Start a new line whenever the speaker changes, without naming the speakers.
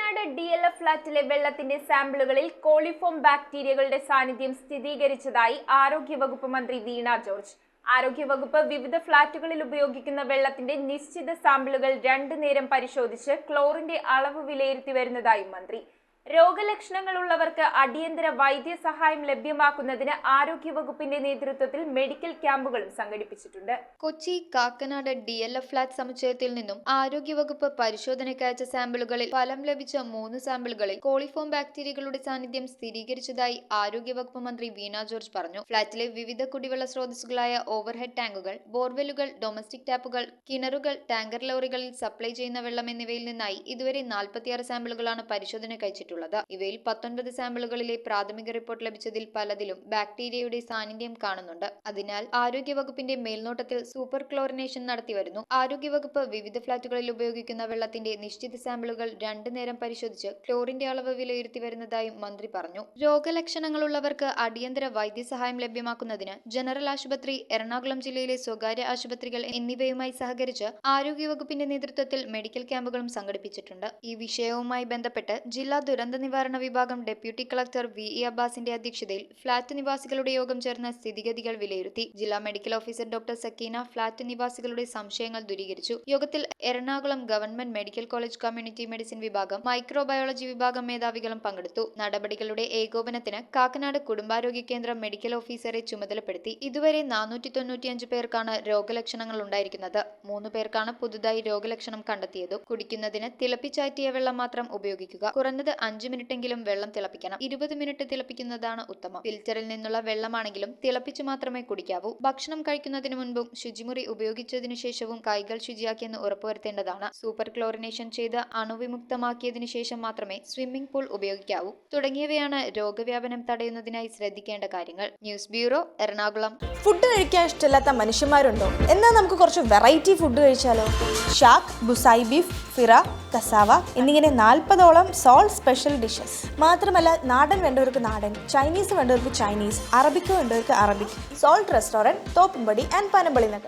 Kakkanad DLF ഫ്ളാറ്റിലെ വെള്ളത്തിന്റെ സാമ്പിളുകളിൽ coliform ബാക്ടീരിയകളുടെ സാന്നിധ്യം സ്ഥിരീകരിച്ചതായി ആരോഗ്യവകുപ്പ് മന്ത്രി വീണ ജോർജ്. ആരോഗ്യവകുപ്പ് വിവിധ ഫ്ളാറ്റുകളിൽ ഉപയോഗിക്കുന്ന വെള്ളത്തിന്റെ നിശ്ചിത സാമ്പിളുകൾ 2 നേരം പരിശോധിച്ച് ക്ലോറിന്റെ അളവ് വിലയിരുത്തി വരുന്നതായും മന്ത്രി. രോഗലക്ഷണങ്ങളുള്ളവർക്ക് അടിയന്തര വൈദ്യസഹായം ലഭ്യമാക്കുന്നതിന് ആരോഗ്യവകുപ്പിന്റെ നേതൃത്വത്തിൽ മെഡിക്കൽ ക്യാമ്പുകളും സംഘടിപ്പിച്ചിട്ടുണ്ട്.
കൊച്ചി കാക്കനാട് DLF ഫ്ളാറ്റ് സമുച്ചയത്തിൽ നിന്നും ആരോഗ്യവകുപ്പ് പരിശോധനയ്ക്കയച്ച സാമ്പിളുകളിൽ ഫലം ലഭിച്ച 3 സാമ്പിളുകളിൽ കോളിഫോം ബാക്ടീരിയകളുടെ സാന്നിധ്യം സ്ഥിരീകരിച്ചതായി ആരോഗ്യവകുപ്പ് മന്ത്രി വീണ ജോർജ് പറഞ്ഞു. ഫ്ളാറ്റിലെ വിവിധ കുടിവെള്ള സ്രോതസ്സുകളായ ഓവർഹെഡ് ടാങ്കുകൾ, ബോർവെല്ലുകൾ, ഡൊമസ്റ്റിക് ടാപ്പുകൾ, കിണറുകൾ, ടാങ്കർ ലോറികളിൽ സപ്ലൈ ചെയ്യുന്ന വെള്ളം എന്നിവയിൽ നിന്നായി ഇതുവരെ 46 സാമ്പിളുകളാണ് പരിശോധനയ്ക്കയച്ചിട്ടുള്ളത്. ഇവയിൽ 19 സാമ്പിളുകളിലെ പ്രാഥമിക റിപ്പോർട്ട് ലഭിച്ചതിൽ പലതിലും ബാക്ടീരിയയുടെ സാന്നിധ്യം കാണുന്നുണ്ട്. അതിനാൽ ആരോഗ്യവകുപ്പിന്റെ മേൽനോട്ടത്തിൽ സൂപ്പർ ക്ലോറിനേഷൻ നടത്തിവരുന്നു. ആരോഗ്യവകുപ്പ് വിവിധ ഫ്ളാറ്റുകളിൽ ഉപയോഗിക്കുന്ന വെള്ളത്തിന്റെ നിശ്ചിത സാമ്പിളുകൾ 2 നേരം പരിശോധിച്ച് ക്ലോറിന്റെ അളവ് വിലയിരുത്തി വരുന്നതായും മന്ത്രി പറഞ്ഞു. രോഗലക്ഷണങ്ങളുള്ളവർക്ക് അടിയന്തര വൈദ്യസഹായം ലഭ്യമാക്കുന്നതിന് ജനറൽ ആശുപത്രി, എറണാകുളം ജില്ലയിലെ സ്വകാര്യ ആശുപത്രികൾ എന്നിവയുമായി സഹകരിച്ച് ആരോഗ്യവകുപ്പിന്റെ നേതൃത്വത്തിൽ മെഡിക്കൽ ക്യാമ്പുകളും സംഘടിപ്പിച്ചിട്ടുണ്ട്. ഈ വിഷയവുമായി ബന്ധപ്പെട്ട് ജില്ലാ ദുരന്ത നിവാരണ വിഭാഗം ഡെപ്യൂട്ടി കളക്ടർ VE അബ്ബാസിന്റെ അധ്യക്ഷതയിൽ ഫ്ളാറ്റ് നിവാസികളുടെ യോഗം ചേർന്ന് സ്ഥിതിഗതികൾ വിലയിരുത്തി. ജില്ലാ medical officer doctor Sakeena flat നിവാസികളുടെ സംശയങ്ങൾ ദൂരീകരിച്ചു. യോഗത്തിൽ Ernakulam government medical college community medicine വിഭാഗം, മൈക്രോബയോളജി വിഭാഗം മേധാവികളും പങ്കെടുത്തു. നടപടികളുടെ ഏകോപനത്തിന് കാക്കനാട് കുടുംബാരോഗ്യ കേന്ദ്രം മെഡിക്കൽ ഓഫീസറെ ചുമതലപ്പെടുത്തി. ഇതുവരെ 495 പേർക്കാണ് രോഗലക്ഷണങ്ങൾ ഉണ്ടായിരിക്കുന്നത്. 3 പേർക്കാണ് പുതുതായി രോഗലക്ഷണം കണ്ടെത്തിയതും. കുടിക്കുന്നതിന് തിളപ്പിച്ചാറ്റിയ വെള്ളം മാത്രം ഉപയോഗിക്കുക. കുറഞ്ഞത് 5 മിനിറ്റെങ്കിലും വെള്ളം തിളപ്പിക്കണം. 20 മിനിറ്റ് തിളപ്പിക്കുന്നതാണ് ഉത്തമം. ഫിൽറ്ററിൽ നിന്നുള്ള വെള്ളമാണെങ്കിലും തിളപ്പിച്ചു മാത്രമേ കുടിക്കാവൂ. ഭക്ഷണം കഴിക്കുന്നതിന് മുൻപും ശുചിമുറി ഉപയോഗിച്ചതിനു ശേഷവും കൈകൾ ശുചിയാക്കിയെന്ന് ഉറപ്പുവരുത്തേണ്ടതാണ്. സൂപ്പർ ക്ലോറിനേഷൻ ചെയ്ത് അണുവിമുക്തമാക്കിയതിനു ശേഷം മാത്രമേ സ്വിമ്മിംഗ് പൂൾ ഉപയോഗിക്കാവൂ. തുടങ്ങിയവയാണ് രോഗവ്യാപനം തടയുന്നതിനായി ശ്രദ്ധിക്കേണ്ട കാര്യങ്ങൾ. News bureau, Ernakulam.
ഫുഡ് കഴിക്കാൻ ഇഷ്ടമില്ലാത്ത മനുഷ്യന്മാരുണ്ടോ? എന്നാൽ നമുക്ക് കുറച്ച് വെറൈറ്റി ഫുഡ് കഴിച്ചാലോ? ഷാക്ക്, ബുസായി ബീഫ്, ഫിറ, കസാവ എന്നിങ്ങനെ 40ഓളം സോൾട്ട് സ്പെഷ്യൽ ഡിഷസ്. മാത്രമല്ല, നാടൻ വേണ്ടവർക്ക് നാടൻ, ചൈനീസ് വേണ്ടവർക്ക് ചൈനീസ്, അറബിക്ക് വേണ്ടവർക്ക് Arabic. Salt restaurant, Thoppumpady and Panampilly Nagar.